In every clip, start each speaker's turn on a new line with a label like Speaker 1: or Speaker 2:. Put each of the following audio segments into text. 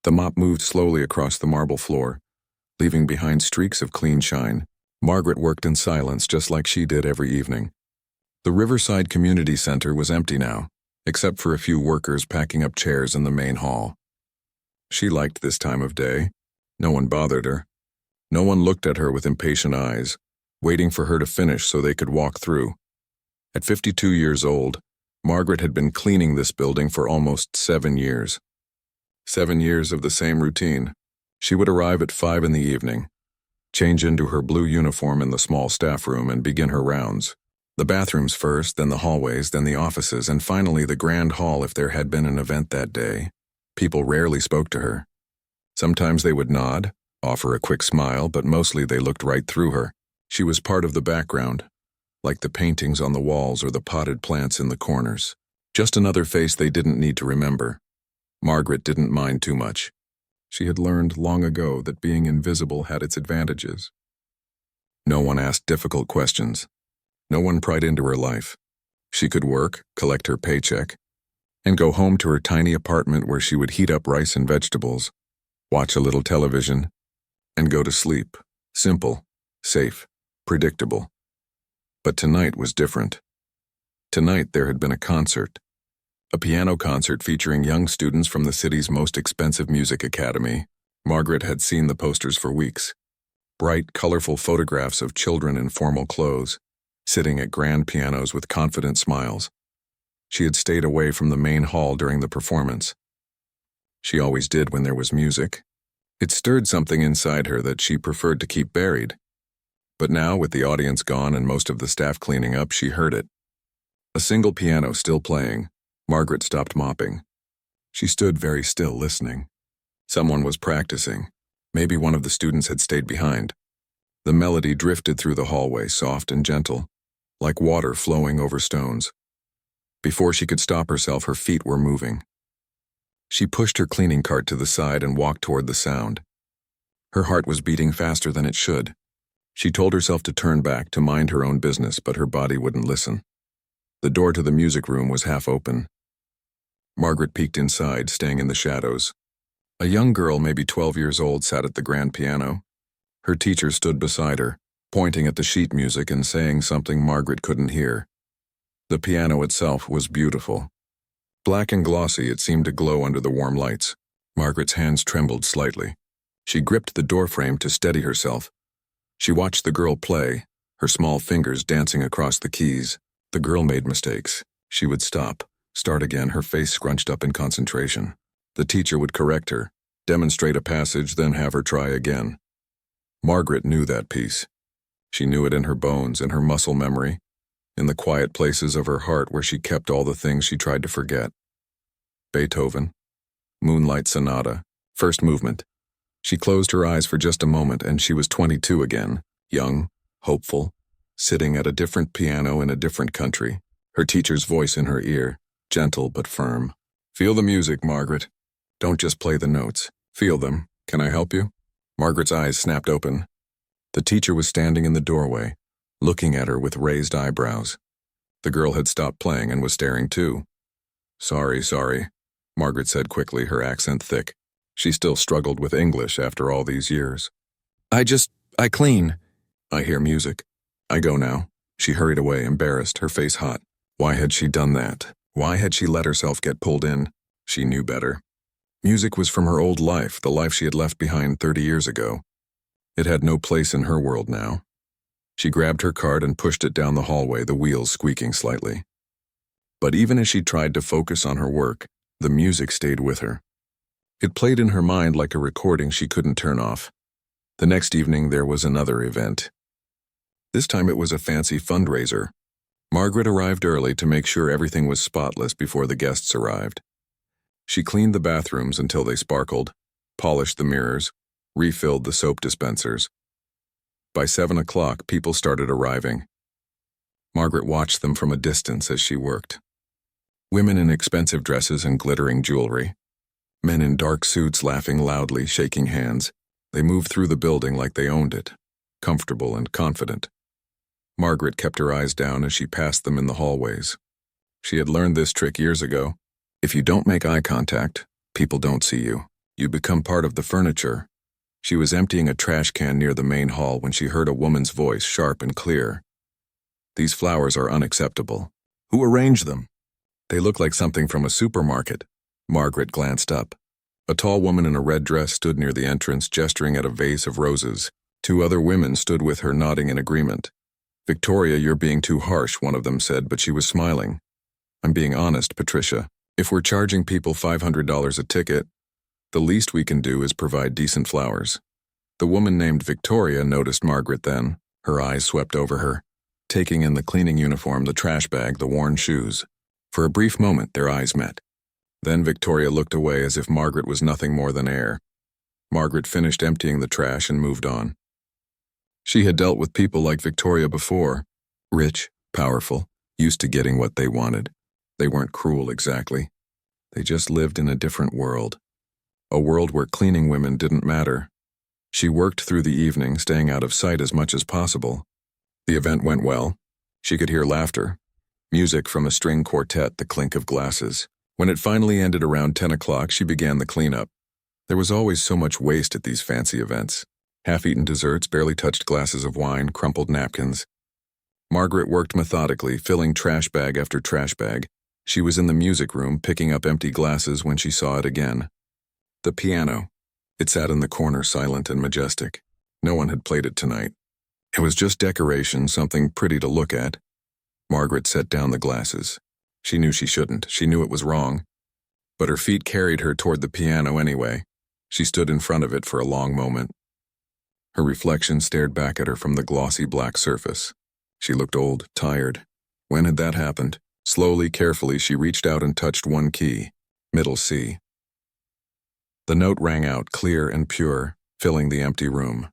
Speaker 1: The mop moved slowly across the marble floor, leaving behind streaks of clean shine. Margaret worked in silence just like she did every evening. The Riverside Community Center was empty now, except for a few workers packing up chairs in the main hall. She liked this time of day. No one bothered her. No one looked at her with impatient eyes, waiting for her to finish so they could walk through. At 52 years old, Margaret had been cleaning this building for almost 7 years. 7 years of the same routine. She would arrive at 5 in the evening, change into her blue uniform in the small staff room, and begin her rounds. The bathrooms first, then the hallways, then the offices, and finally the grand hall if there had been an event that day. People rarely spoke to her. Sometimes they would nod, offer a quick smile, but mostly they looked right through her. She was part of the background, like the paintings on the walls or the potted plants in the corners. Just another face they didn't need to remember. Margaret didn't mind too much. She had learned long ago that being invisible had its advantages. No one asked difficult questions. No one pried into her life. She could work, collect her paycheck, and go home to her tiny apartment where she would heat up rice and vegetables, watch a little television, and go to sleep. Simple, safe, predictable. But tonight was different. Tonight there had been a concert. A piano concert featuring young students from the city's most expensive music academy. Margaret had seen the posters for weeks. Bright, colorful photographs of children in formal clothes, sitting at grand pianos with confident smiles. She had stayed away from the main hall during the performance. She always did when there was music. It stirred something inside her that she preferred to keep buried. But now, with the audience gone and most of the staff cleaning up, she heard it. A single piano still playing. Margaret stopped mopping. She stood very still, listening. Someone was practicing. Maybe one of the students had stayed behind. The melody drifted through the hallway, soft and gentle, like water flowing over stones. Before she could stop herself, her feet were moving. She pushed her cleaning cart to the side and walked toward the sound. Her heart was beating faster than it should. She told herself to turn back, to mind her own business, but her body wouldn't listen. The door to the music room was half open. Margaret peeked inside, staying in the shadows. A young girl, maybe 12 years old, sat at the grand piano. Her teacher stood beside her, pointing at the sheet music and saying something Margaret couldn't hear. The piano itself was beautiful. Black and glossy, it seemed to glow under the warm lights. Margaret's hands trembled slightly. She gripped the doorframe to steady herself. She watched the girl play, her small fingers dancing across the keys. The girl made mistakes. She would stop, start again, her face scrunched up in concentration. The teacher would correct her, demonstrate a passage, then have her try again. Margaret knew that piece. She knew it in her bones, in her muscle memory, in the quiet places of her heart where she kept all the things she tried to forget. Beethoven, Moonlight Sonata, first movement. She closed her eyes for just a moment and she was 22 again, young, hopeful, sitting at a different piano in a different country, her teacher's voice in her ear, gentle but firm. Feel the music, Margaret. Don't just play the notes. Feel them. Can I help you? Margaret's eyes snapped open. The teacher was standing in the doorway, looking at her with raised eyebrows. The girl had stopped playing and was staring too. Sorry, Margaret said quickly, her accent thick. She still struggled with English after all these years. I clean. I hear music. I go now. She hurried away, embarrassed, her face hot. Why had she done that? Why had she let herself get pulled in? She knew better. Music was from her old life, the life she had left behind 30 years ago. It had no place in her world now. She grabbed her cart and pushed it down the hallway, the wheels squeaking slightly. But even as she tried to focus on her work, the music stayed with her. It played in her mind like a recording she couldn't turn off. The next evening there was another event. This time it was a fancy fundraiser. Margaret arrived early to make sure everything was spotless before the guests arrived. She cleaned the bathrooms until they sparkled, polished the mirrors, refilled the soap dispensers. By 7 o'clock, people started arriving. Margaret watched them from a distance as she worked. Women in expensive dresses and glittering jewelry. Men in dark suits laughing loudly, shaking hands. They moved through the building like they owned it, comfortable and confident. Margaret kept her eyes down as she passed them in the hallways. She had learned this trick years ago. If you don't make eye contact, people don't see you. You become part of the furniture. She was emptying a trash can near the main hall when she heard a woman's voice, sharp and clear. These flowers are unacceptable. Who arranged them? They look like something from a supermarket. Margaret glanced up. A tall woman in a red dress stood near the entrance, gesturing at a vase of roses. 2 other women stood with her, nodding in agreement. Victoria, you're being too harsh, one of them said, but she was smiling. I'm being honest, Patricia. If we're charging people $500 a ticket, the least we can do is provide decent flowers. The woman named Victoria noticed Margaret then. Her eyes swept over her, taking in the cleaning uniform, the trash bag, the worn shoes. For a brief moment, their eyes met. Then Victoria looked away as if Margaret was nothing more than air. Margaret finished emptying the trash and moved on. She had dealt with people like Victoria before. Rich, powerful, used to getting what they wanted. They weren't cruel exactly. They just lived in a different world. A world where cleaning women didn't matter. She worked through the evening, staying out of sight as much as possible. The event went well. She could hear laughter, music from a string quartet, the clink of glasses. When it finally ended around 10 o'clock, she began the cleanup. There was always so much waste at these fancy events. Half-eaten desserts, barely touched glasses of wine, crumpled napkins. Margaret worked methodically, filling trash bag after trash bag. She was in the music room, picking up empty glasses when she saw it again. The piano. It sat in the corner, silent and majestic. No one had played it tonight. It was just decoration, something pretty to look at. Margaret set down the glasses. She knew she shouldn't. She knew it was wrong. But her feet carried her toward the piano anyway. She stood in front of it for a long moment. Her reflection stared back at her from the glossy black surface. She looked old, tired. When had that happened? Slowly, carefully, she reached out and touched one key, middle C. The note rang out, clear and pure, filling the empty room.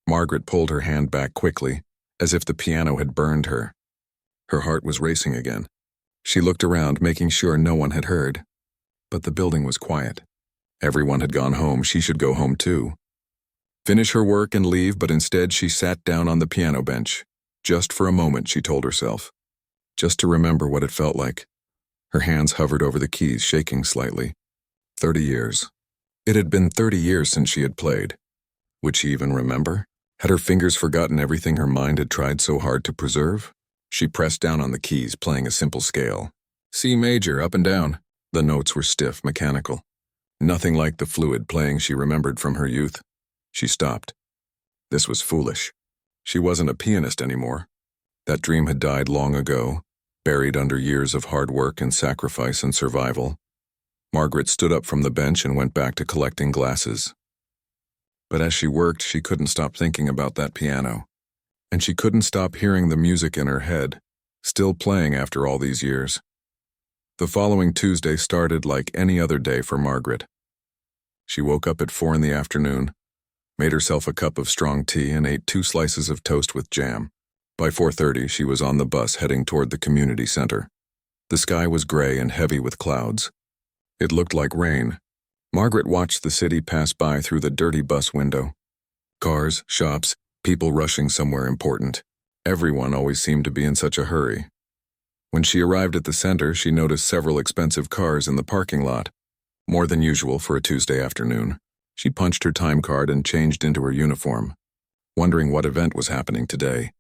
Speaker 1: Margaret pulled her hand back quickly, as if the piano had burned her. Her heart was racing again. She looked around, making sure no one had heard. But the building was quiet. Everyone had gone home. She should go home too. Finish her work and leave, but instead she sat down on the piano bench. Just for a moment, she told herself. Just to remember what it felt like. Her hands hovered over the keys, shaking slightly. 30 years. It had been 30 years since she had played. Would she even remember? Had her fingers forgotten everything her mind had tried so hard to preserve? She pressed down on the keys, playing a simple scale. C major, up and down. The notes were stiff, mechanical. Nothing like the fluid playing she remembered from her youth. She stopped. This was foolish. She wasn't a pianist anymore. That dream had died long ago, buried under years of hard work and sacrifice and survival. Margaret stood up from the bench and went back to collecting glasses. But as she worked, she couldn't stop thinking about that piano. And she couldn't stop hearing the music in her head, still playing after all these years. The following Tuesday started like any other day for Margaret. She woke up at 4 in the afternoon, made herself a cup of strong tea, and ate 2 slices of toast with jam. By 4:30, she was on the bus heading toward the community center. The sky was gray and heavy with clouds. It looked like rain. Margaret watched the city pass by through the dirty bus window. Cars, shops, people rushing somewhere important. Everyone always seemed to be in such a hurry. When she arrived at the center, she noticed several expensive cars in the parking lot. More than usual for a Tuesday afternoon. She punched her time card and changed into her uniform, wondering what event was happening today.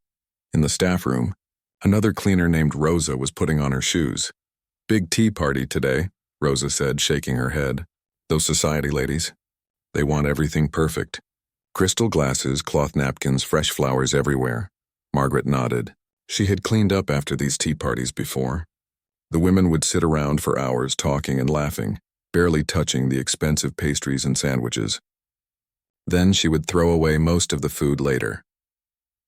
Speaker 1: In the staff room, another cleaner named Rosa was putting on her shoes. Big tea party today, Rosa said, shaking her head. Those society ladies. They want everything perfect. Crystal glasses, cloth napkins, fresh flowers everywhere. Margaret nodded. She had cleaned up after these tea parties before. The women would sit around for hours talking and laughing, barely touching the expensive pastries and sandwiches. Then she would throw away most of the food later.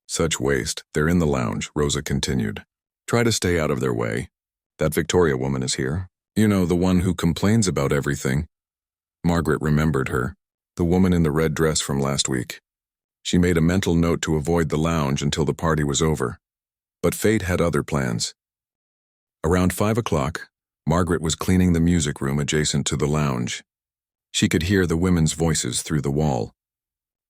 Speaker 1: Such waste. They're in the lounge, Rosa continued. Try to stay out of their way. That Victoria woman is here. You know, the one who complains about everything. Margaret remembered her, the woman in the red dress from last week. She made a mental note to avoid the lounge until the party was over. But fate had other plans. Around 5 o'clock, Margaret was cleaning the music room adjacent to the lounge. She could hear the women's voices through the wall.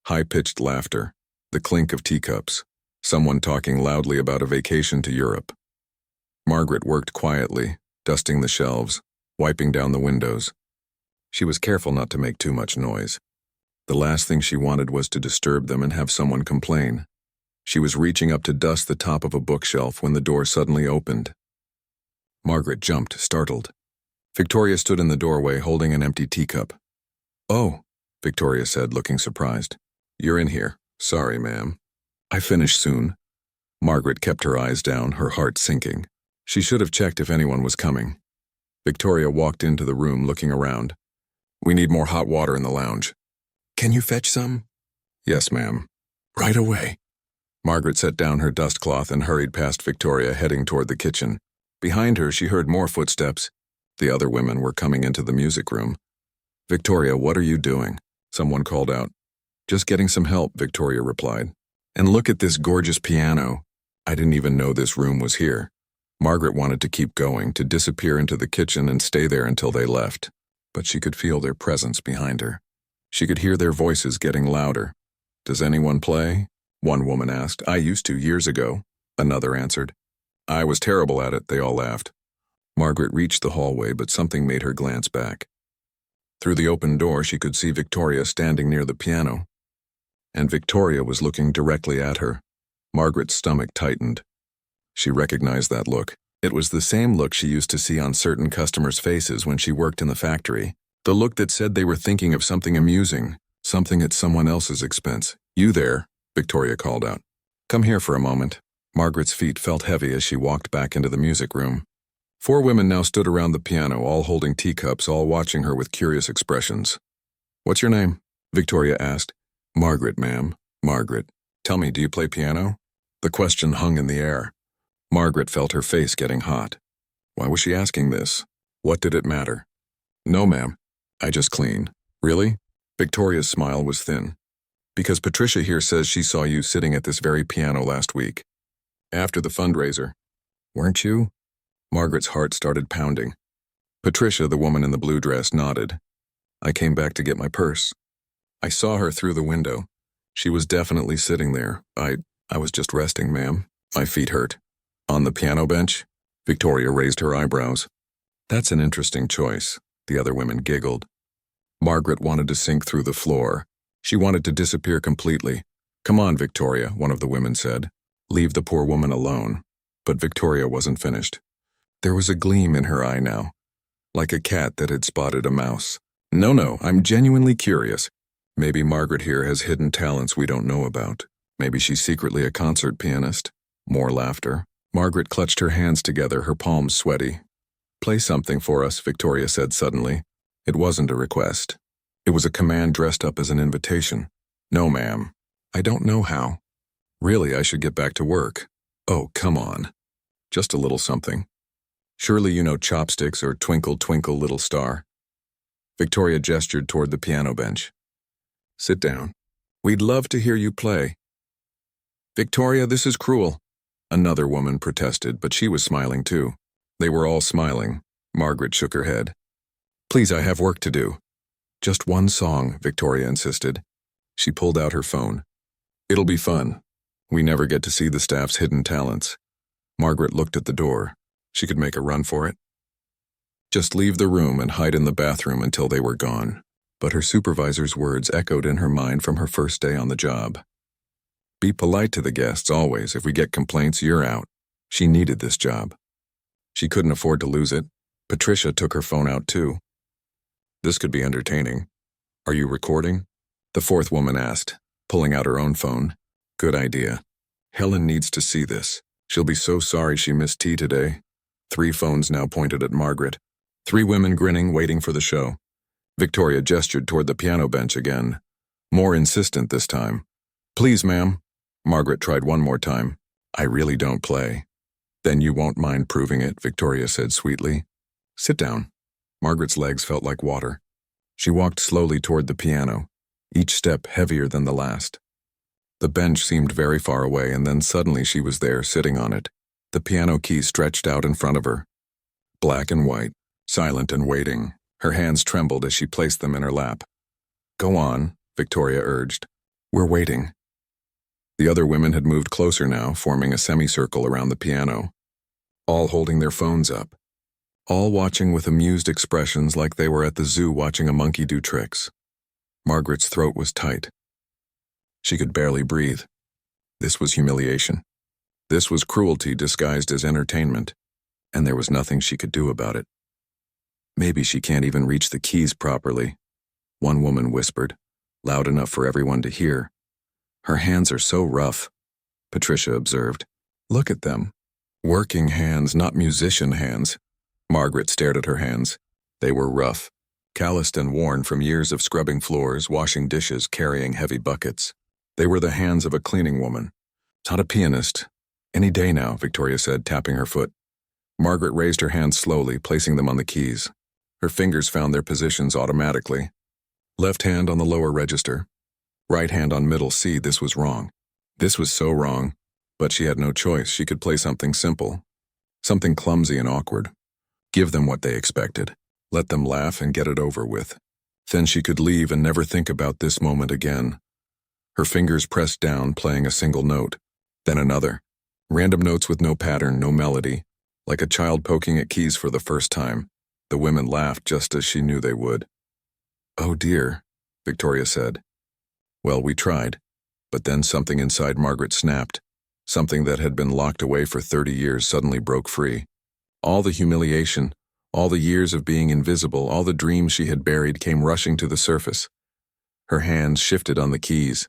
Speaker 1: High-pitched laughter, the clink of teacups, someone talking loudly about a vacation to Europe. Margaret worked quietly, dusting the shelves, wiping down the windows. She was careful not to make too much noise. The last thing she wanted was to disturb them and have someone complain. She was reaching up to dust the top of a bookshelf when the door suddenly opened. Margaret jumped, startled. Victoria stood in the doorway holding an empty teacup. "Oh," Victoria said, looking surprised. "You're in here. Sorry, ma'am. I finish soon." Margaret kept her eyes down, her heart sinking. She should have checked if anyone was coming. Victoria walked into the room, looking around. "We need more hot water in the lounge." "Can you fetch some?" "Yes, ma'am." "Right away." Margaret set down her dustcloth and hurried past Victoria, heading toward the kitchen. Behind her, she heard more footsteps. The other women were coming into the music room. "Victoria, what are you doing?" someone called out. "Just getting some help," Victoria replied. "And look at this gorgeous piano. I didn't even know this room was here." Margaret wanted to keep going, to disappear into the kitchen and stay there until they left. But she could feel their presence behind her. She could hear their voices getting louder. "Does anyone play?" one woman asked. "I used to years ago," another answered. "I was terrible at it," they all laughed. Margaret reached the hallway, but something made her glance back. Through the open door, she could see Victoria standing near the piano. And Victoria was looking directly at her. Margaret's stomach tightened. She recognized that look. It was the same look she used to see on certain customers' faces when she worked in the factory. The look that said they were thinking of something amusing, something at someone else's expense. "You there," Victoria called out. "Come here for a moment." Margaret's feet felt heavy as she walked back into the music room. 4 women now stood around the piano, all holding teacups, all watching her with curious expressions. "What's your name?" Victoria asked. "Margaret, ma'am." "Margaret. Tell me, do you play piano?" The question hung in the air. Margaret felt her face getting hot. Why was she asking this? What did it matter? "No, ma'am. I just clean." "Really?" Victoria's smile was thin. "Because Patricia here says she saw you sitting at this very piano last week. After the fundraiser. Weren't you?" Margaret's heart started pounding. Patricia, the woman in the blue dress, nodded. "I came back to get my purse. I saw her through the window. She was definitely sitting there. I was just resting, ma'am. My feet hurt." "On the piano bench?" Victoria raised her eyebrows. "That's an interesting choice." The other women giggled. Margaret wanted to sink through the floor. She wanted to disappear completely. "Come on, Victoria," one of the women said. "Leave the poor woman alone." But Victoria wasn't finished. There was a gleam in her eye now, like a cat that had spotted a mouse. No, I'm genuinely curious. Maybe Margaret here has hidden talents we don't know about. Maybe she's secretly a concert pianist." More laughter. Margaret clutched her hands together, her palms sweaty. "Play something for us," Victoria said suddenly. It wasn't a request. It was a command dressed up as an invitation. "No, ma'am. I don't know how. Really, I should get back to work." "Oh, come on. Just a little something. Surely you know Chopsticks or Twinkle, Twinkle, Little Star." Victoria gestured toward the piano bench. "Sit down. We'd love to hear you play." "Victoria, this is cruel," another woman protested, but she was smiling too. They were all smiling. Margaret shook her head. "Please, I have work to do." "Just one song," Victoria insisted. She pulled out her phone. "It'll be fun. We never get to see the staff's hidden talents." Margaret looked at the door. She could make a run for it. Just leave the room and hide in the bathroom until they were gone. But her supervisor's words echoed in her mind from her first day on the job. "Be polite to the guests, always. If we get complaints, you're out." She needed this job. She couldn't afford to lose it. Patricia took her phone out too. "This could be entertaining. Are you recording?" the 4th woman asked, pulling out her own phone. "Good idea. Helen needs to see this. She'll be so sorry she missed tea today." 3 phones now pointed at Margaret. 3 women grinning, waiting for the show. Victoria gestured toward the piano bench again. More insistent this time. "Please, ma'am." Margaret tried one more time. "I really don't play." "Then you won't mind proving it," Victoria said sweetly. "Sit down." Margaret's legs felt like water. She walked slowly toward the piano, each step heavier than the last. The bench seemed very far away, and then suddenly she was there, sitting on it. The piano keys stretched out in front of her. Black and white, silent and waiting. Her hands trembled as she placed them in her lap. "Go on," Victoria urged. "We're waiting." The other women had moved closer now, forming a semicircle around the piano, all holding their phones up. all watching with amused expressions like they were at the zoo watching a monkey do tricks. Margaret's throat was tight. She could barely breathe. This was humiliation. This was cruelty disguised as entertainment, and there was nothing she could do about it. Maybe she can't even reach the keys properly, one woman whispered, loud enough for everyone to hear. Her hands are so rough, Patricia observed. Look at them. Working hands, not musician hands. Margaret stared at her hands. They were rough, calloused and worn from years of scrubbing floors, washing dishes, carrying heavy buckets. They were the hands of a cleaning woman. Not a pianist. Any day now, Victoria said, tapping her foot. Margaret raised her hands slowly, placing them on the keys. Her fingers found their positions automatically. Left hand on the lower register. Right hand on middle C. This was wrong. This was so wrong. But she had no choice. She could play something simple. Something clumsy and awkward. Give them what they expected. Let them laugh and get it over with. Then she could leave and never think about this moment again. Her fingers pressed down, playing a single note. Then another. Random notes with no pattern, no melody. Like a child poking at keys for the first time. The women laughed just as she knew they would. Oh dear, Victoria said. Well, we tried. But then something inside Margaret snapped. Something that had been locked away for 30 years suddenly broke free. All the humiliation, all the years of being invisible, all the dreams she had buried came rushing to the surface. Her hands shifted on the keys.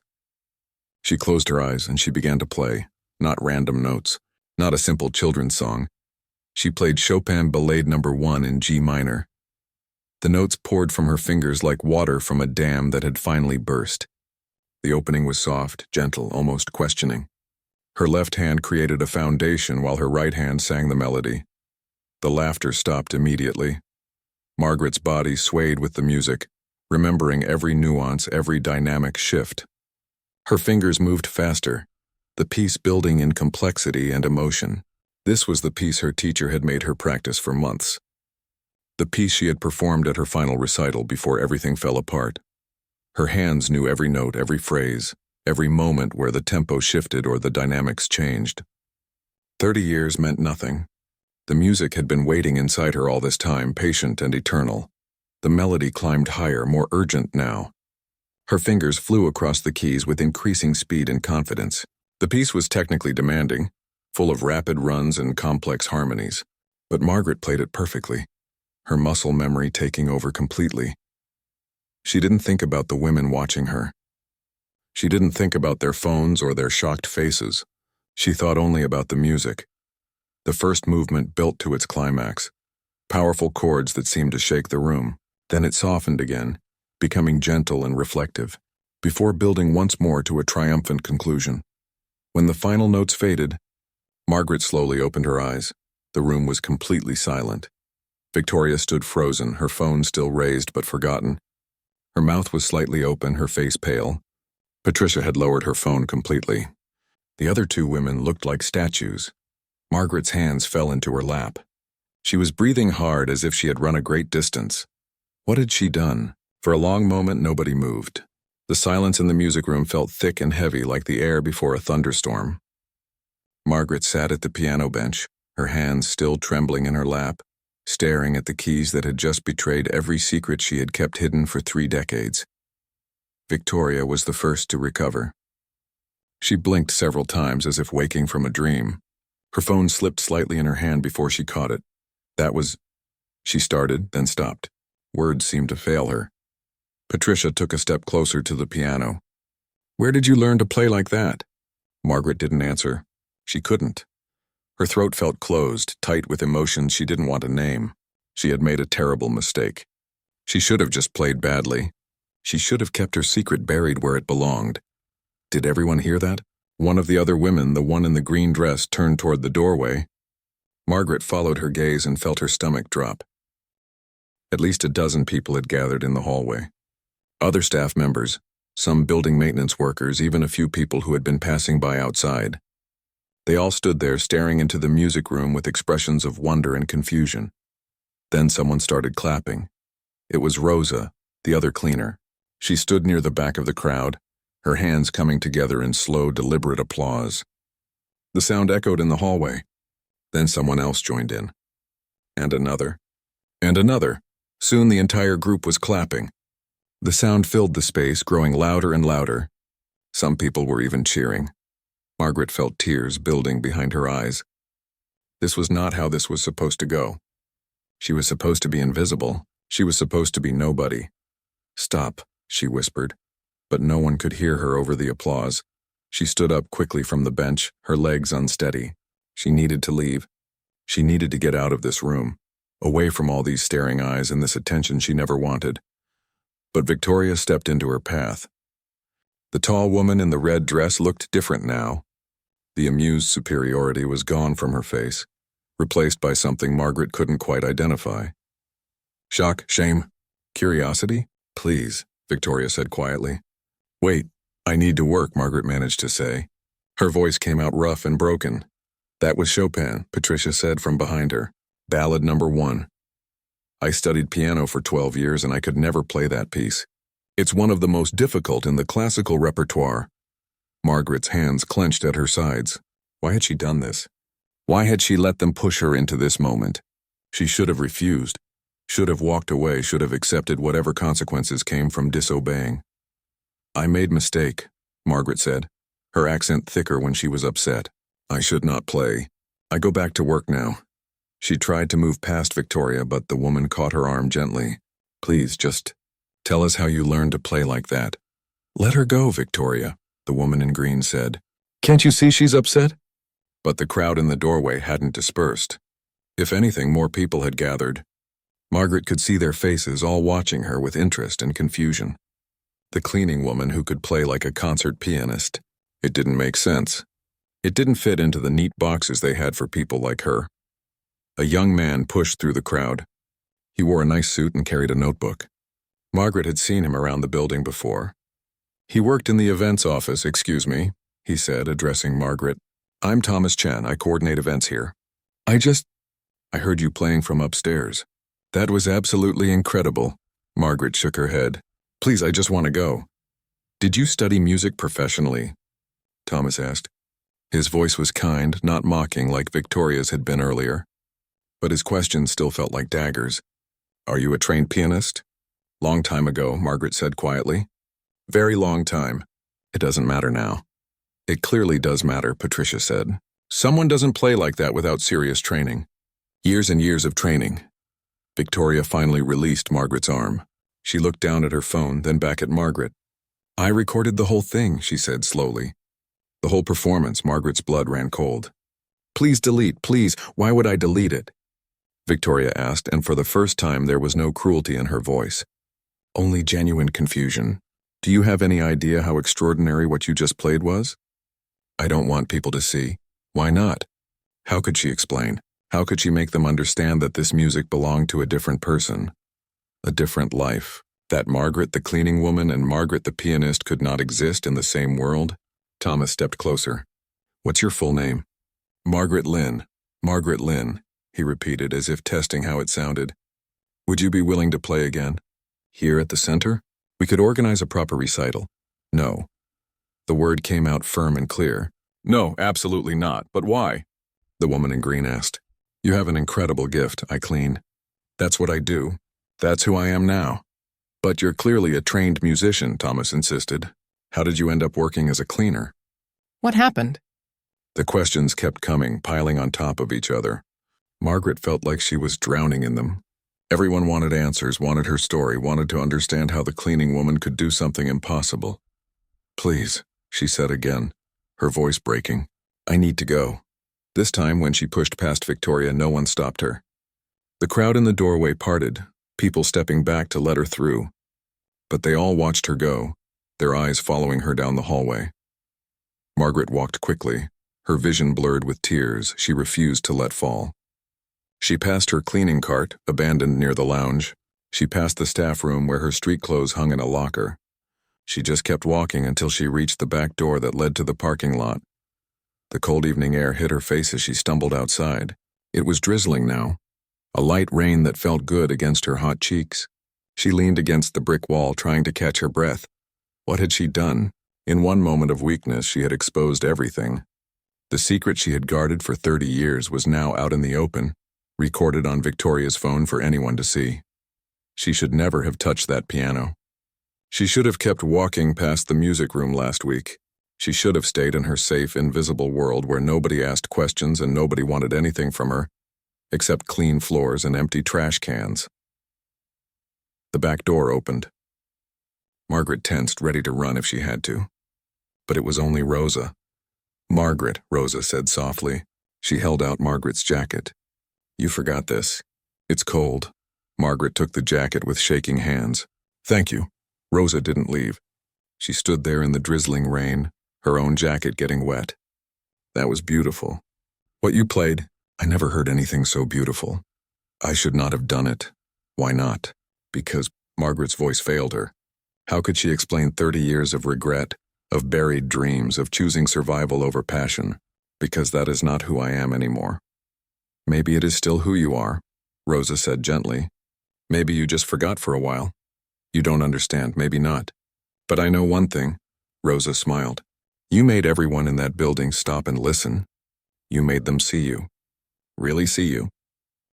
Speaker 1: She closed her eyes and she began to play, not random notes, not a simple children's song. She played Chopin Ballade No. 1 in G minor. The notes poured from her fingers like water from a dam that had finally burst. The opening was soft, gentle, almost questioning. Her left hand created a foundation while her right hand sang the melody. The laughter stopped immediately. Margaret's body swayed with the music, remembering every nuance, every dynamic shift. Her fingers moved faster, the piece building in complexity and emotion. This was the piece her teacher had made her practice for months. The piece she had performed at her final recital before everything fell apart. Her hands knew every note, every phrase, every moment where the tempo shifted or the dynamics changed. 30 years meant nothing. The music had been waiting inside her all this time, patient and eternal. The melody climbed higher, more urgent now. Her fingers flew across the keys with increasing speed and confidence. The piece was technically demanding, full of rapid runs and complex harmonies, but Margaret played it perfectly, her muscle memory taking over completely. She didn't think about the women watching her. She didn't think about their phones or their shocked faces. She thought only about the music. The first movement built to its climax, powerful chords that seemed to shake the room. Then it softened again, becoming gentle and reflective, before building once more to a triumphant conclusion. When the final notes faded, Margaret slowly opened her eyes. The room was completely silent. Victoria stood frozen, her phone still raised but forgotten. Her mouth was slightly open, her face pale. Patricia had lowered her phone completely. The other two women looked like statues. Margaret's hands fell into her lap. She was breathing hard as if she had run a great distance. What had she done? For a long moment, nobody moved. The silence in the music room felt thick and heavy like the air before a thunderstorm. Margaret sat at the piano bench, her hands still trembling in her lap, staring at the keys that had just betrayed every secret she had kept hidden for 3 decades. Victoria was the first to recover. She blinked several times as if waking from a dream. Her phone slipped slightly in her hand before she caught it. That was... She started, then stopped. Words seemed to fail her. Patricia took a step closer to the piano. Where did you learn to play like that? Margaret didn't answer. She couldn't. Her throat felt closed, tight with emotions she didn't want to name. She had made a terrible mistake. She should have just played badly. She should have kept her secret buried where it belonged. Did everyone hear that? One of the other women, the one in the green dress, turned toward the doorway. Margaret followed her gaze and felt her stomach drop. At least a dozen people had gathered in the hallway. Other staff members, some building maintenance workers, even a few people who had been passing by outside. They all stood there staring into the music room with expressions of wonder and confusion. Then someone started clapping. It was Rosa, the other cleaner. She stood near the back of the crowd, her hands coming together in slow, deliberate applause. The sound echoed in the hallway. Then someone else joined in. And another. And another. Soon the entire group was clapping. The sound filled the space, growing louder and louder. Some people were even cheering. Margaret felt tears building behind her eyes. This was not how this was supposed to go. She was supposed to be invisible. She was supposed to be nobody. "Stop," she whispered, but no one could hear her over the applause. She stood up quickly from the bench, her legs unsteady. She needed to leave. She needed to get out of this room, away from all these staring eyes and this attention she never wanted. But Victoria stepped into her path. The tall woman in the red dress looked different now. The amused superiority was gone from her face, replaced by something Margaret couldn't quite identify. "Shock, shame, curiosity? Please," Victoria said quietly. "Wait, I need to work," Margaret managed to say. Her voice came out rough and broken. "That was Chopin," Patricia said from behind her. "Ballad number 1. I studied piano for 12 years and I could never play that piece. It's one of the most difficult in the classical repertoire." Margaret's hands clenched at her sides. Why had she done this? Why had she let them push her into this moment? She should have refused, should have walked away, should have accepted whatever consequences came from disobeying. "I made mistake," Margaret said, her accent thicker when she was upset. "I should not play. I go back to work now." She tried to move past Victoria, but the woman caught her arm gently. "Please, just tell us how you learned to play like that." "Let her go, Victoria," the woman in green said. "Can't you see she's upset?" But the crowd in the doorway hadn't dispersed. If anything, more people had gathered. Margaret could see their faces, all watching her with interest and confusion. The cleaning woman who could play like a concert pianist. It didn't make sense. It didn't fit into the neat boxes they had for people like her. A young man pushed through the crowd. He wore a nice suit and carried a notebook. Margaret had seen him around the building before. "He worked in the events office, excuse me," he said, addressing Margaret. "I'm Thomas Chen, I coordinate events here. I heard you playing from upstairs. That was absolutely incredible." Margaret shook her head. "Please, I just want to go." "Did you study music professionally?" Thomas asked. His voice was kind, not mocking like Victoria's had been earlier. But his questions still felt like daggers. "Are you a trained pianist?" "Long time ago," Margaret said quietly. "Very long time. It doesn't matter now." "It clearly does matter," Patricia said. "Someone doesn't play like that without serious training. Years and years of training." Victoria finally released Margaret's arm. She looked down at her phone, then back at Margaret. "I recorded the whole thing," she said slowly. "The whole performance." Margaret's blood ran cold. "Please delete, please. Why would I delete it?" Victoria asked, and for the first time there was no cruelty in her voice. Only genuine confusion. "Do you have any idea how extraordinary what you just played was?" "I don't want people to see." "Why not?" How could she explain? How could she make them understand that this music belonged to a different person? A different life. That Margaret the cleaning woman and Margaret the pianist could not exist in the same world? Thomas stepped closer. "What's your full name?" "Margaret Lynn. Margaret Lynn," he repeated as if testing how it sounded. "Would you be willing to play again? Here at the center? We could organize a proper recital." "No." The word came out firm and clear. "No, absolutely not. But why?" The woman in green asked. "You have an incredible gift," I cleaned. "That's what I do. That's who I am now." "But you're clearly a trained musician," Thomas insisted. "How did you end up working as a cleaner?"
Speaker 2: "What happened?"
Speaker 1: The questions kept coming, piling on top of each other. Margaret felt like she was drowning in them. Everyone wanted answers, wanted her story, wanted to understand how the cleaning woman could do something impossible. "Please," she said again, her voice breaking. "I need to go." This time, when she pushed past Victoria, no one stopped her. The crowd in the doorway parted, people stepping back to let her through. But they all watched her go, their eyes following her down the hallway. Margaret walked quickly, her vision blurred with tears she refused to let fall. She passed her cleaning cart, abandoned near the lounge. She passed the staff room where her street clothes hung in a locker. She just kept walking until she reached the back door that led to the parking lot. The cold evening air hit her face as she stumbled outside. It was drizzling now, a light rain that felt good against her hot cheeks. She leaned against the brick wall, trying to catch her breath. What had she done? In one moment of weakness, she had exposed everything. The secret she had guarded for 30 years was now out in the open, recorded on Victoria's phone for anyone to see. She should never have touched that piano. She should have kept walking past the music room last week. She should have stayed in her safe, invisible world where nobody asked questions and nobody wanted anything from her, except clean floors and empty trash cans. The back door opened. Margaret tensed, ready to run if she had to. But it was only Rosa. "Margaret," Rosa said softly. She held out Margaret's jacket. "You forgot this. It's cold." Margaret took the jacket with shaking hands. "Thank you." Rosa didn't leave. She stood there in the drizzling rain, her own jacket getting wet. "That was beautiful. What you played, I never heard anything so beautiful. I should not have done it." "Why not?" "Because," Margaret's voice failed her. How could she explain 30 years of regret, of buried dreams, of choosing survival over passion? "Because that is not who I am anymore." "Maybe it is still who you are," Rosa said gently. "Maybe you just forgot for a while. You don't understand, maybe not. But I know one thing," Rosa smiled. "You made everyone in that building stop and listen. You made them see you. Really see you.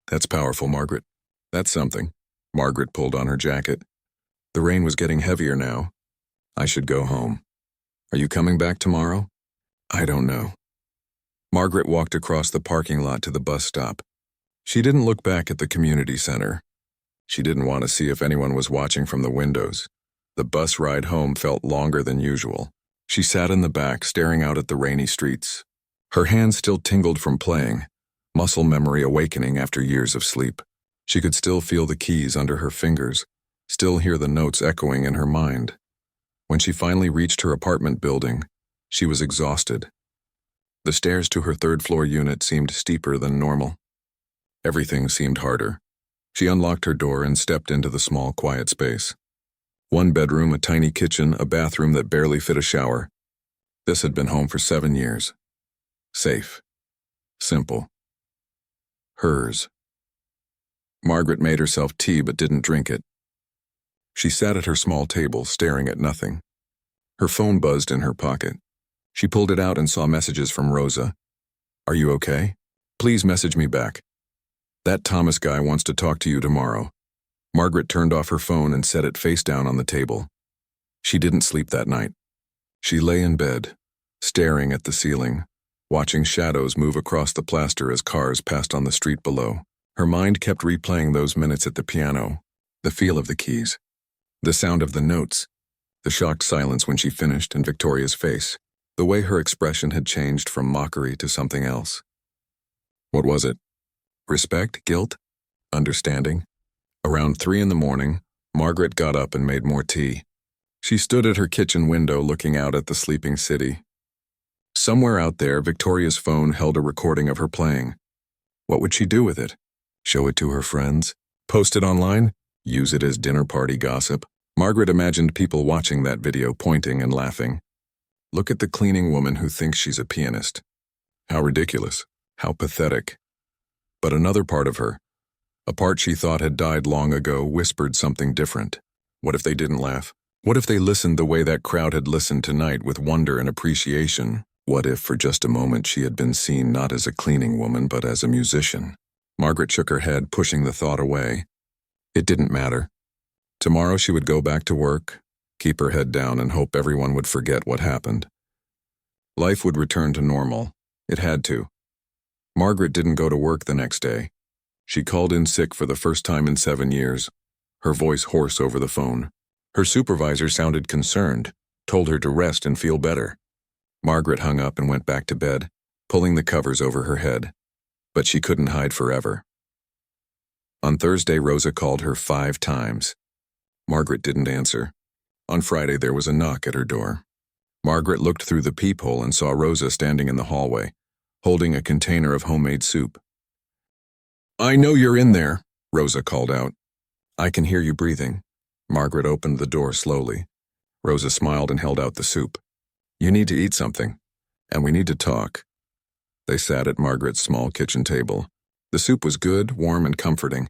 Speaker 1: That's powerful, Margaret. That's something." Margaret pulled on her jacket. The rain was getting heavier now. "I should go home. Are you coming back tomorrow?" "I don't know." Margaret walked across the parking lot to the bus stop. She didn't look back at the community center. She didn't want to see if anyone was watching from the windows. The bus ride home felt longer than usual. She sat in the back, staring out at the rainy streets. Her hands still tingled from playing, muscle memory awakening after years of sleep. She could still feel the keys under her fingers, still hear the notes echoing in her mind. When she finally reached her apartment building, she was exhausted. The stairs to her third-floor unit seemed steeper than normal. Everything seemed harder. She unlocked her door and stepped into the small, quiet space. One bedroom, a tiny kitchen, a bathroom that barely fit a shower. This had been home for 7 years. Safe. Simple. Hers. Margaret made herself tea but didn't drink it. She sat at her small table, staring at nothing. Her phone buzzed in her pocket. She pulled it out and saw messages from Rosa. "Are you okay? Please message me back. That Thomas guy wants to talk to you tomorrow." Margaret turned off her phone and set it face down on the table. She didn't sleep that night. She lay in bed, staring at the ceiling, watching shadows move across the plaster as cars passed on the street below. Her mind kept replaying those minutes at the piano, the feel of the keys, the sound of the notes, the shocked silence when she finished, and Victoria's face, the way her expression had changed from mockery to something else. What was it? Respect? Guilt? Understanding? Around 3 in the morning, Margaret got up and made more tea. She stood at her kitchen window looking out at the sleeping city. Somewhere out there, Victoria's phone held a recording of her playing. What would she do with it? Show it to her friends? Post it online? Use it as dinner party gossip? Margaret imagined people watching that video, pointing and laughing. Look at the cleaning woman who thinks she's a pianist. How ridiculous. How pathetic. But another part of her, a part she thought had died long ago, whispered something different. What if they didn't laugh? What if they listened the way that crowd had listened tonight, with wonder and appreciation? What if, for just a moment, she had been seen not as a cleaning woman, but as a musician? Margaret shook her head, pushing the thought away. It didn't matter. Tomorrow she would go back to work, keep her head down, and hope everyone would forget what happened. Life would return to normal. It had to. Margaret didn't go to work the next day. She called in sick for the first time in 7 years, her voice hoarse over the phone. Her supervisor sounded concerned, told her to rest and feel better. Margaret hung up and went back to bed, pulling the covers over her head. But she couldn't hide forever. On Thursday, Rosa called her 5 times. Margaret didn't answer. On Friday, there was a knock at her door. Margaret looked through the peephole and saw Rosa standing in the hallway, holding a container of homemade soup. "I know you're in there," Rosa called out. "I can hear you breathing." Margaret opened the door slowly. Rosa smiled and held out the soup. "You need to eat something, and we need to talk." They sat at Margaret's small kitchen table. The soup was good, warm, and comforting.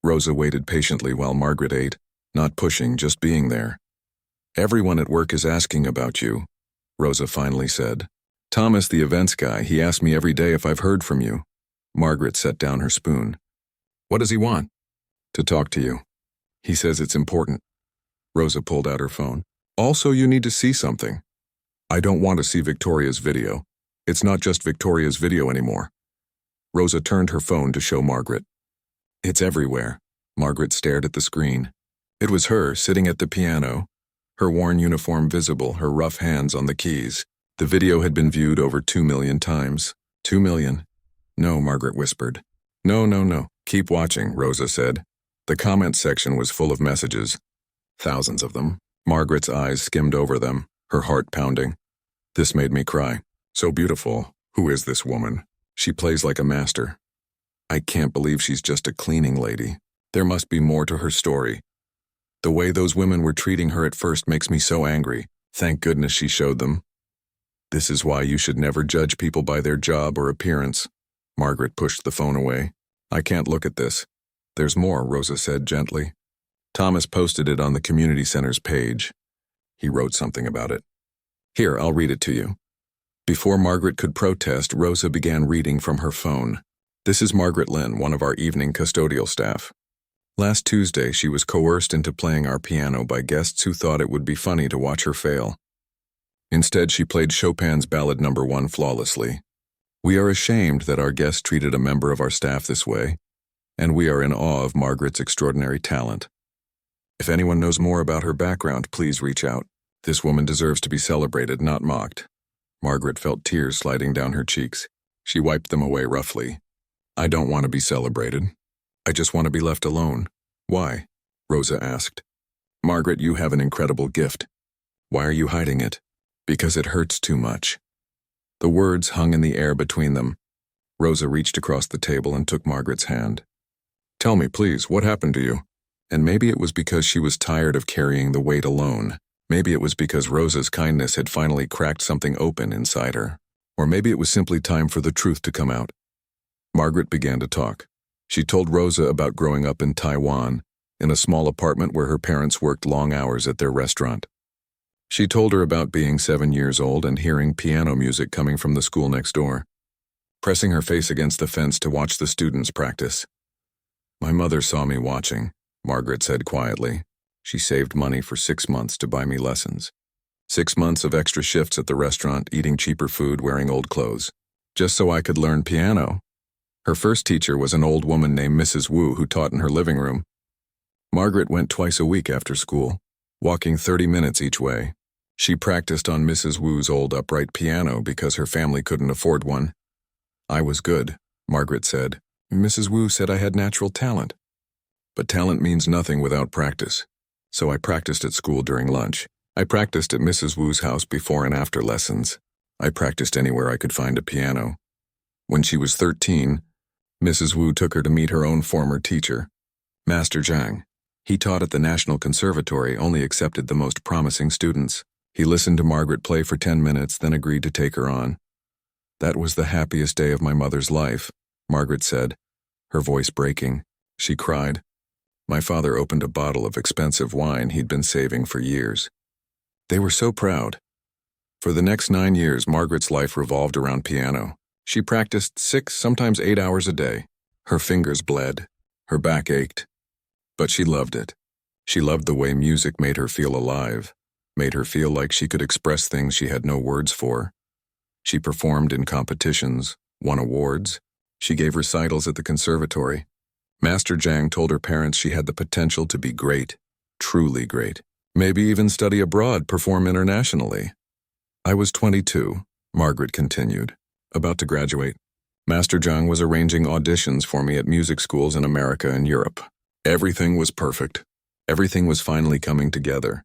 Speaker 1: Rosa waited patiently while Margaret ate, not pushing, just being there. "Everyone at work is asking about you," Rosa finally said. "Thomas, the events guy, he asks me every day if I've heard from you." Margaret set down her spoon. What does he want? To talk to you. He says it's important. Rosa pulled out her phone. Also, you need to see something. I don't want to see Victoria's video. It's not just Victoria's video anymore. Rosa turned her phone to show Margaret. It's everywhere. Margaret stared at the screen. It was her, sitting at the piano, her worn uniform visible, her rough hands on the keys. The video had been viewed over 2 million times. 2 million. No, Margaret whispered. No. Keep watching, Rosa said. The comment section was full of messages. Thousands of them. Margaret's eyes skimmed over them, her heart pounding. This made me cry. So beautiful. Who is this woman? She plays like a master. I can't believe she's just a cleaning lady. There must be more to her story. The way those women were treating her at first makes me so angry. Thank goodness she showed them. This is why you should never judge people by their job or appearance. Margaret pushed the phone away. I can't look at this. There's more, Rosa said gently. Thomas posted it on the community center's page. He wrote something about it. Here, I'll read it to you. Before Margaret could protest, Rosa began reading from her phone. This is Margaret Lynn, one of our evening custodial staff. Last Tuesday, she was coerced into playing our piano by guests who thought it would be funny to watch her fail. Instead, she played Chopin's Ballad No. 1 flawlessly. We are ashamed that our guest treated a member of our staff this way, and we are in awe of Margaret's extraordinary talent. If anyone knows more about her background, please reach out. This woman deserves to be celebrated, not mocked. Margaret felt tears sliding down her cheeks. She wiped them away roughly. I don't want to be celebrated. I just want to be left alone. Why? Rosa asked. Margaret, you have an incredible gift. Why are you hiding it? Because it hurts too much. The words hung in the air between them. Rosa reached across the table and took Margaret's hand. Tell me, please, what happened to you? And maybe it was because she was tired of carrying the weight alone. Maybe it was because Rosa's kindness had finally cracked something open inside her. Or maybe it was simply time for the truth to come out. Margaret began to talk. She told Rosa about growing up in Taiwan, in a small apartment where her parents worked long hours at their restaurant. She told her about being 7 years old and hearing piano music coming from the school next door, pressing her face against the fence to watch the students practice. My mother saw me watching, Margaret said quietly. She saved money for 6 months to buy me lessons. 6 months of extra shifts at the restaurant, eating cheaper food, wearing old clothes, just so I could learn piano. Her first teacher was an old woman named Mrs. Wu who taught in her living room. Margaret went twice a week after school, walking 30 minutes each way. She practiced on Mrs. Wu's old upright piano because her family couldn't afford one. I was good, Margaret said. Mrs. Wu said I had natural talent. But talent means nothing without practice. So I practiced at school during lunch. I practiced at Mrs. Wu's house before and after lessons. I practiced anywhere I could find a piano. When she was 13, Mrs. Wu took her to meet her own former teacher, Master Zhang. He taught at the National Conservatory, only accepted the most promising students. He listened to Margaret play for 10 minutes, then agreed to take her on. That was the happiest day of my mother's life, Margaret said, her voice breaking. She cried. My father opened a bottle of expensive wine he'd been saving for years. They were so proud. For the next 9 years, Margaret's life revolved around piano. She practiced 6, sometimes 8 hours a day. Her fingers bled. Her back ached. But she loved it. She loved the way music made her feel alive, made her feel like she could express things she had no words for. She performed in competitions, won awards. She gave recitals at the conservatory. Master Zhang told her parents she had the potential to be great, truly great. Maybe even study abroad, perform internationally. I was 22, Margaret continued, about to graduate. Master Zhang was arranging auditions for me at music schools in America and Europe. Everything was perfect. Everything was finally coming together.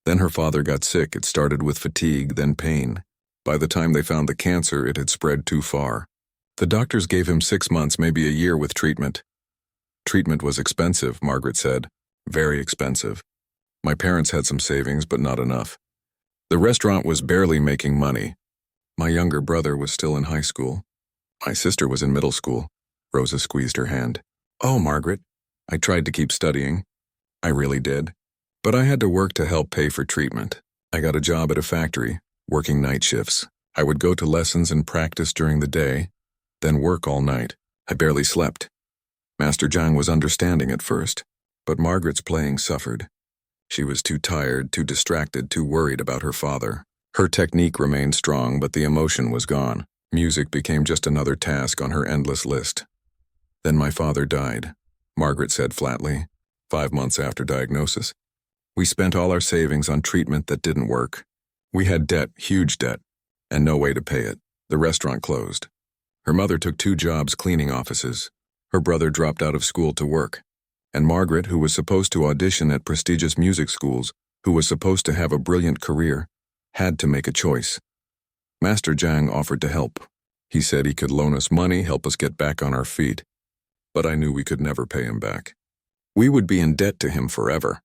Speaker 1: Then her father got sick. It started with fatigue, then pain. By the time they found the cancer, it had spread too far. The doctors gave him 6 months, maybe a year with treatment. Treatment was expensive, Margaret said. Very expensive. My parents had some savings, but not enough. The restaurant was barely making money. My younger brother was still in high school. My sister was in middle school. Rosa squeezed her hand. Oh, Margaret. I tried to keep studying. I really did. But I had to work to help pay for treatment. I got a job at a factory, working night shifts. I would go to lessons and practice during the day, then work all night. I barely slept. Master Zhang was understanding at first, but Margaret's playing suffered. She was too tired, too distracted, too worried about her father. Her technique remained strong, but the emotion was gone. Music became just another task on her endless list. Then my father died, Margaret said flatly, 5 months after diagnosis. We spent all our savings on treatment that didn't work. We had debt, huge debt, and no way to pay it. The restaurant closed. Her mother took 2 jobs cleaning offices. Her brother dropped out of school to work. And Margaret, who was supposed to audition at prestigious music schools, who was supposed to have a brilliant career, had to make a choice. Master Zhang offered to help. He said he could loan us money, help us get back on our feet. But I knew we could never pay him back. We would be in debt to him forever.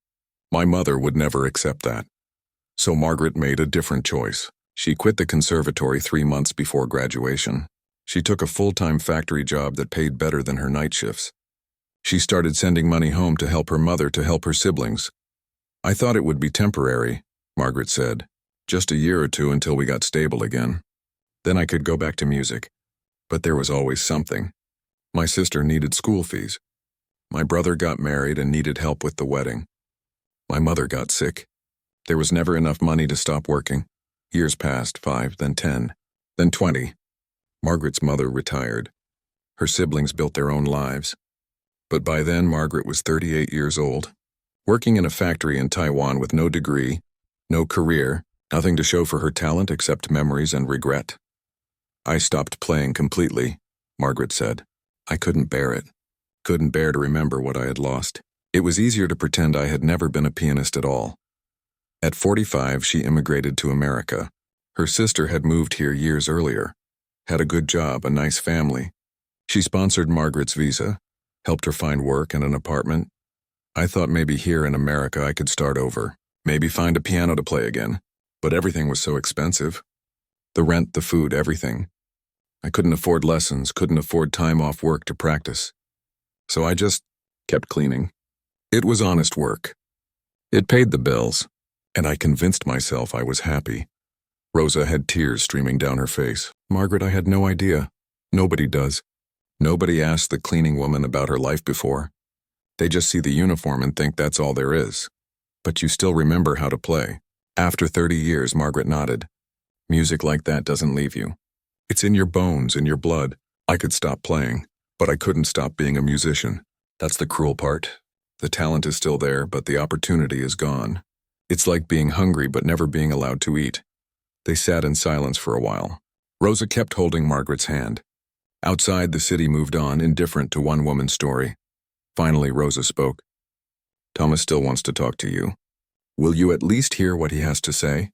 Speaker 1: My mother would never accept that. So Margaret made a different choice. She quit the conservatory 3 months before graduation. She took a full-time factory job that paid better than her night shifts. She started sending money home to help her mother, to help her siblings. I thought it would be temporary, Margaret said. Just a year or 2 until we got stable again. Then I could go back to music. But there was always something. My sister needed school fees. My brother got married and needed help with the wedding. My mother got sick. There was never enough money to stop working. Years passed, 5, then 10, then 20. Margaret's mother retired. Her siblings built their own lives. But by then, Margaret was 38 years old, working in a factory in Taiwan with no degree, no career, nothing to show for her talent except memories and regret. I stopped playing completely, Margaret said. I couldn't bear it. Couldn't bear to remember what I had lost. It was easier to pretend I had never been a pianist at all. At 45, she immigrated to America. Her sister had moved here years earlier, had a good job, a nice family. She sponsored Margaret's visa, helped her find work and an apartment. I thought maybe here in America I could start over, maybe find a piano to play again. But everything was so expensive. The rent, the food, everything. I couldn't afford lessons, couldn't afford time off work to practice. So I just kept cleaning. It was honest work. It paid the bills, and I convinced myself I was happy. Rosa had tears streaming down her face. Margaret, I had no idea. Nobody does. Nobody asked the cleaning woman about her life before. They just see the uniform and think that's all there is. But you still remember how to play. After 30 years, Margaret nodded. Music like that doesn't leave you. It's in your bones, in your blood. I could stop playing, but I couldn't stop being a musician. That's the cruel part. The talent is still there, but the opportunity is gone. It's like being hungry but never being allowed to eat. They sat in silence for a while. Rosa kept holding Margaret's hand. Outside, the city moved on, indifferent to one woman's story. Finally, Rosa spoke. Thomas still wants to talk to you. Will you at least hear what he has to say?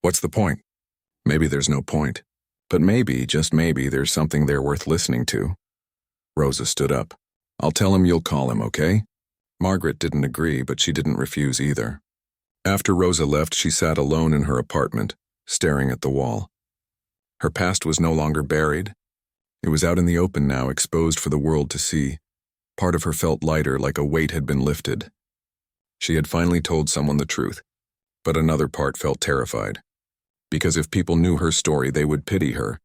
Speaker 1: What's the point? Maybe there's no point. But maybe, just maybe, there's something there worth listening to. Rosa stood up. I'll tell him you'll call him, okay? Margaret didn't agree, but she didn't refuse either. After Rosa left, she sat alone in her apartment, staring at the wall. Her past was no longer buried. It was out in the open now, exposed for the world to see. Part of her felt lighter, like a weight had been lifted. She had finally told someone the truth, but another part felt terrified. Because if people knew her story, they would pity her.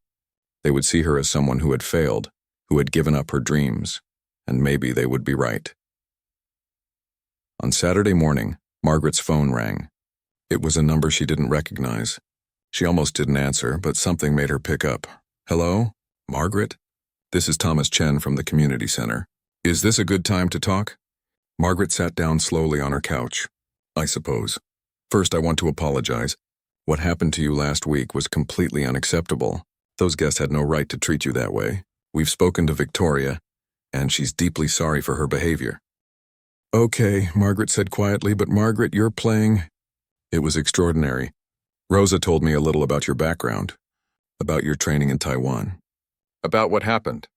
Speaker 1: They would see her as someone who had failed, who had given up her dreams, and maybe they would be right. On Saturday morning, Margaret's phone rang. It was a number she didn't recognize. She almost didn't answer, but something made her pick up. Hello? Margaret? This is Thomas Chen from the community center. Is this a good time to talk? Margaret sat down slowly on her couch. I suppose. First, I want to apologize. What happened to you last week was completely unacceptable. Those guests had no right to treat you that way. We've spoken to Victoria, and she's deeply sorry for her behavior. Okay, Margaret said quietly, but Margaret, you're playing. It was extraordinary. Rosa told me a little about your background, about your training in Taiwan. About what happened.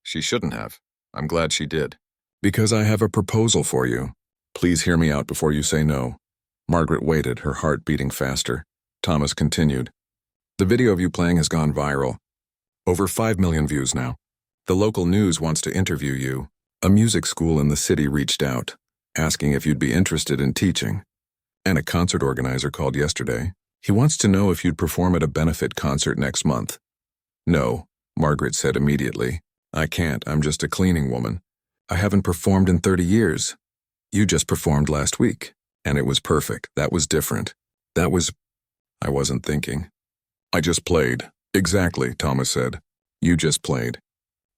Speaker 1: She shouldn't have. I'm glad she did. Because I have a proposal for you. Please hear me out before you say no. Margaret waited, her heart beating faster. Thomas continued. The video of you playing has gone viral. Over 5 million views now. The local news wants to interview you. A music school in the city reached out, asking if you'd be interested in teaching. And a concert organizer called yesterday. He wants to know if you'd perform at a benefit concert next month. No, Margaret said immediately. I can't, I'm just a cleaning woman. I haven't performed in 30 years. You just performed last week, and it was perfect. That was different. That was... I wasn't thinking. I just played. Exactly, Thomas said. You just played.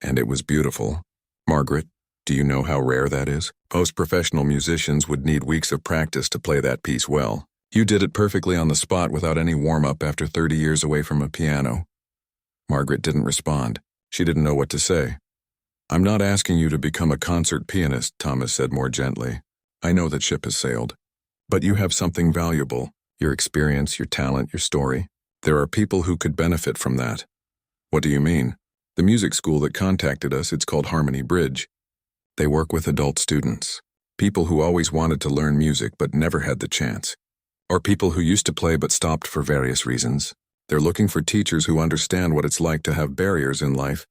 Speaker 1: And it was beautiful. Margaret, do you know how rare that is? Most professional musicians would need weeks of practice to play that piece well. You did it perfectly on the spot without any warm-up after 30 years away from a piano. Margaret didn't respond. She didn't know what to say. I'm not asking you to become a concert pianist, Thomas said more gently. I know that ship has sailed. But you have something valuable. Your experience, your talent, your story. There are people who could benefit from that. What do you mean? The music school that contacted us, it's called Harmony Bridge. They work with adult students. People who always wanted to learn music but never had the chance. Or people who used to play but stopped for various reasons. They're looking for teachers who understand what it's like to have barriers in life.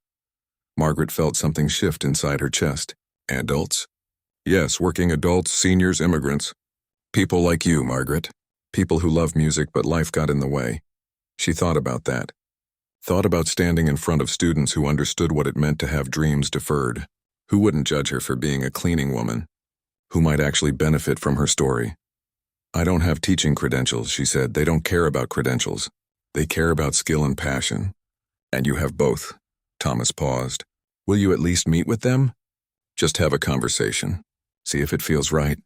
Speaker 1: Margaret felt something shift inside her chest. Adults? Yes, working adults, seniors, immigrants. People like you, Margaret. People who love music but life got in the way. She thought about that. Thought about standing in front of students who understood what it meant to have dreams deferred. Who wouldn't judge her for being a cleaning woman? Who might actually benefit from her story? I don't have teaching credentials, she said. They don't care about credentials. They care about skill and passion. And you have both. Thomas paused. Will you at least meet with them? Just have a conversation. See if it feels right.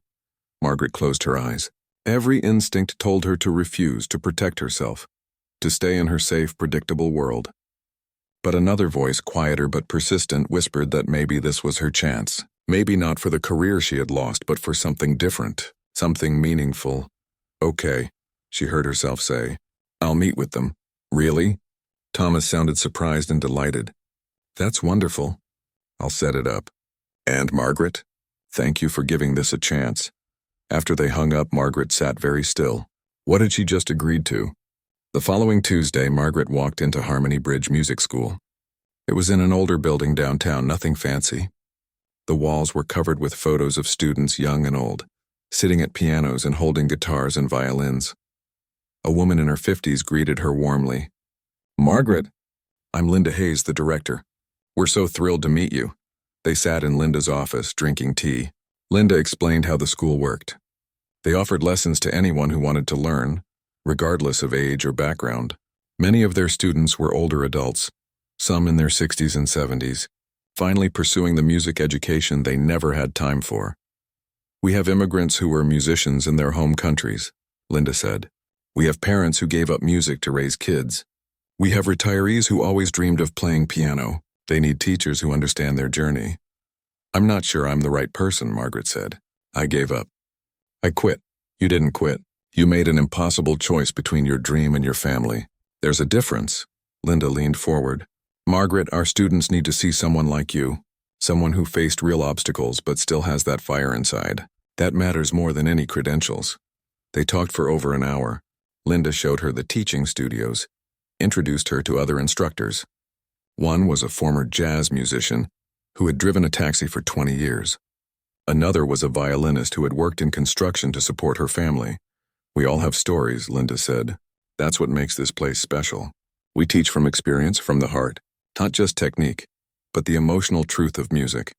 Speaker 1: Margaret closed her eyes. Every instinct told her to refuse, to protect herself, to stay in her safe, predictable world. But another voice, quieter but persistent, whispered that maybe this was her chance. Maybe not for the career she had lost, but for something different, something meaningful. Okay, she heard herself say. I'll meet with them. Really? Thomas sounded surprised and delighted. That's wonderful. I'll set it up. And Margaret? Thank you for giving this a chance. After they hung up, Margaret sat very still. What had she just agreed to? The following Tuesday, Margaret walked into Harmony Bridge Music School. It was in an older building downtown, nothing fancy. The walls were covered with photos of students, young and old, sitting at pianos and holding guitars and violins. A woman in her 50s greeted her warmly. Margaret, I'm Linda Hayes, the director. We're so thrilled to meet you. They sat in Linda's office, drinking tea. Linda explained how the school worked. They offered lessons to anyone who wanted to learn, regardless of age or background. Many of their students were older adults, some in their 60s and 70s, finally pursuing the music education they never had time for. We have immigrants who were musicians in their home countries, Linda said. We have parents who gave up music to raise kids. We have retirees who always dreamed of playing piano. They need teachers who understand their journey. I'm not sure I'm the right person, Margaret said. I gave up. I quit. You didn't quit. You made an impossible choice between your dream and your family. There's a difference. Linda leaned forward. Margaret, our students need to see someone like you. Someone who faced real obstacles but still has that fire inside. That matters more than any credentials. They talked for over an hour. Linda showed her the teaching studios, introduced her to other instructors. One was a former jazz musician who had driven a taxi for 20 years. Another was a violinist who had worked in construction to support her family. We all have stories, Linda said. That's what makes this place special. We teach from experience, from the heart, not just technique, but the emotional truth of music.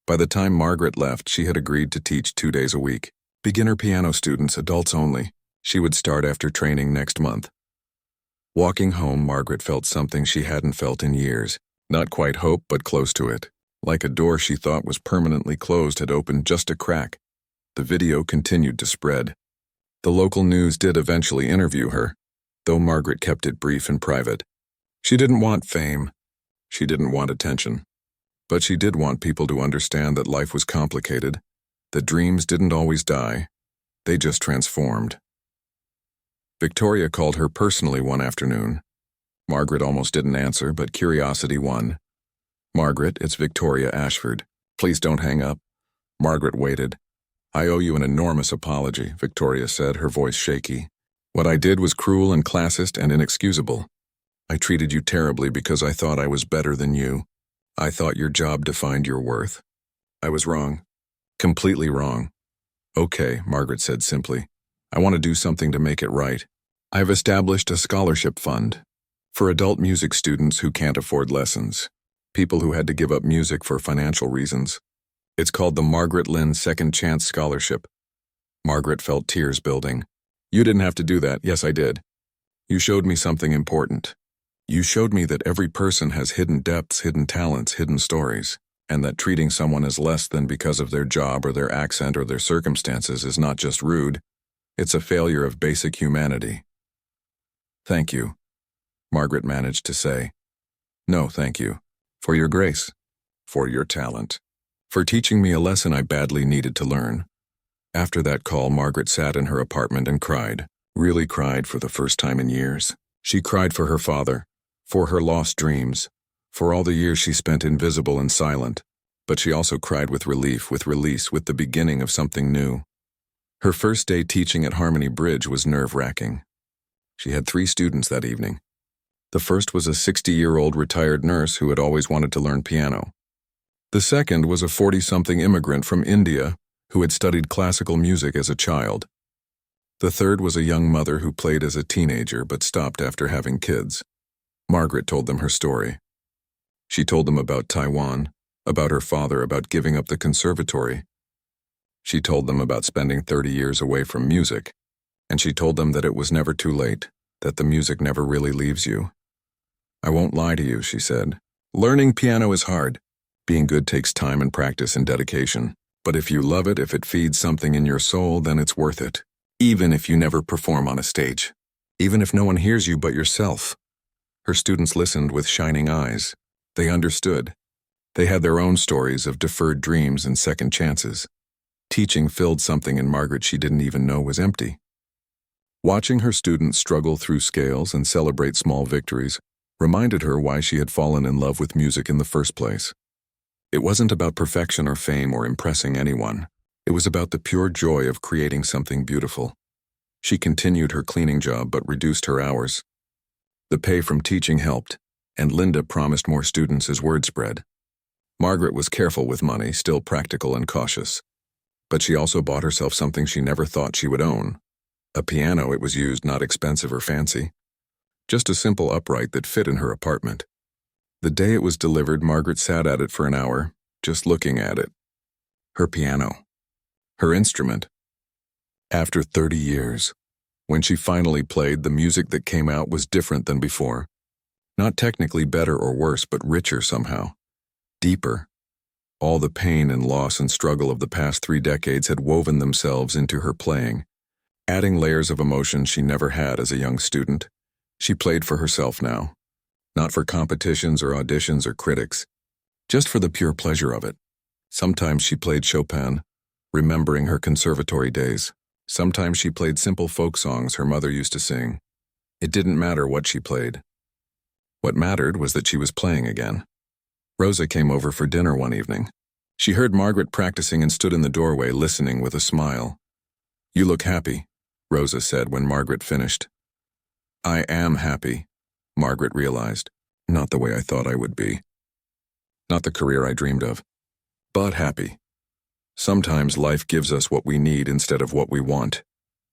Speaker 1: By the time Margaret left, she had agreed to teach 2 days a week. Beginner piano students, adults only. She would start after training next month. Walking home, Margaret felt something she hadn't felt in years. Not quite hope, but close to it. Like a door she thought was permanently closed had opened just a crack. The video continued to spread. The local news did eventually interview her, though Margaret kept it brief and private. She didn't want fame. She didn't want attention. But she did want people to understand that life was complicated, that dreams didn't always die. They just transformed. Victoria called her personally one afternoon. Margaret almost didn't answer, but curiosity won. Margaret, it's Victoria Ashford. Please don't hang up. Margaret waited. I owe you an enormous apology, Victoria said, her voice shaky. What I did was cruel and classist and inexcusable. I treated you terribly because I thought I was better than you. I thought your job defined your worth. I was wrong. Completely wrong. Okay, Margaret said simply. I want to do something to make it right. I've established a scholarship fund for adult music students who can't afford lessons, people who had to give up music for financial reasons. It's called the Margaret Lynn Second Chance Scholarship. Margaret felt tears building. You didn't have to do that. Yes, I did. You showed me something important. You showed me that every person has hidden depths, hidden talents, hidden stories, and that treating someone as less than because of their job or their accent or their circumstances is not just rude, it's a failure of basic humanity. Thank you, Margaret managed to say. No, thank you. For your grace. For your talent. For teaching me a lesson I badly needed to learn. After that call, Margaret sat in her apartment and cried. Really cried for the first time in years. She cried for her father, for her lost dreams, for all the years she spent invisible and silent. But she also cried with relief, with release, with the beginning of something new. Her first day teaching at Harmony Bridge was nerve-wracking. She had 3 students that evening. The first was a 60-year-old retired nurse who had always wanted to learn piano. The second was a 40-something immigrant from India who had studied classical music as a child. The third was a young mother who played as a teenager but stopped after having kids. Margaret told them her story. She told them about Taiwan, about her father, about giving up the conservatory. She told them about spending 30 years away from music, and she told them that it was never too late, that the music never really leaves you. I won't lie to you, she said. Learning piano is hard. Being good takes time and practice and dedication. But if you love it, if it feeds something in your soul, then it's worth it. Even if you never perform on a stage. Even if no one hears you but yourself. Her students listened with shining eyes. They understood. They had their own stories of deferred dreams and second chances. Teaching filled something in Margaret she didn't even know was empty. Watching her students struggle through scales and celebrate small victories reminded her why she had fallen in love with music in the first place. It wasn't about perfection or fame or impressing anyone. It was about the pure joy of creating something beautiful. She continued her cleaning job but reduced her hours. The pay from teaching helped, and Linda promised more students as word spread. Margaret was careful with money, still practical and cautious. But she also bought herself something she never thought she would own. A piano, it was used, not expensive or fancy. Just a simple upright that fit in her apartment. The day it was delivered, Margaret sat at it for an hour, just looking at it. Her piano. Her instrument. After 30 years, when she finally played, the music that came out was different than before. Not technically better or worse, but richer somehow. Deeper. All the pain and loss and struggle of the past 3 decades had woven themselves into her playing, adding layers of emotion she never had as a young student. She played for herself now. Not for competitions or auditions or critics, just for the pure pleasure of it. Sometimes she played Chopin, remembering her conservatory days. Sometimes she played simple folk songs her mother used to sing. It didn't matter what she played. What mattered was that she was playing again. Rosa came over for dinner one evening. She heard Margaret practicing and stood in the doorway listening with a smile. You look happy, Rosa said when Margaret finished. I am happy, Margaret realized. Not the way I thought I would be. Not the career I dreamed of. But happy. Sometimes life gives us what we need instead of what we want,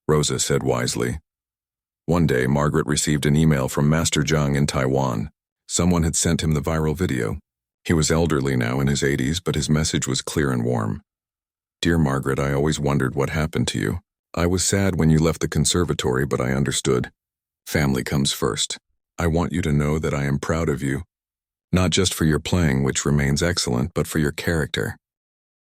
Speaker 1: Rosa said wisely. One day, Margaret received an email from Master Zhang in Taiwan. Someone had sent him the viral video. He was elderly now, in his 80s, but his message was clear and warm. Dear Margaret, I always wondered what happened to you. I was sad when you left the conservatory, but I understood. Family comes first. I want you to know that I am proud of you. Not just for your playing, which remains excellent, but for your character.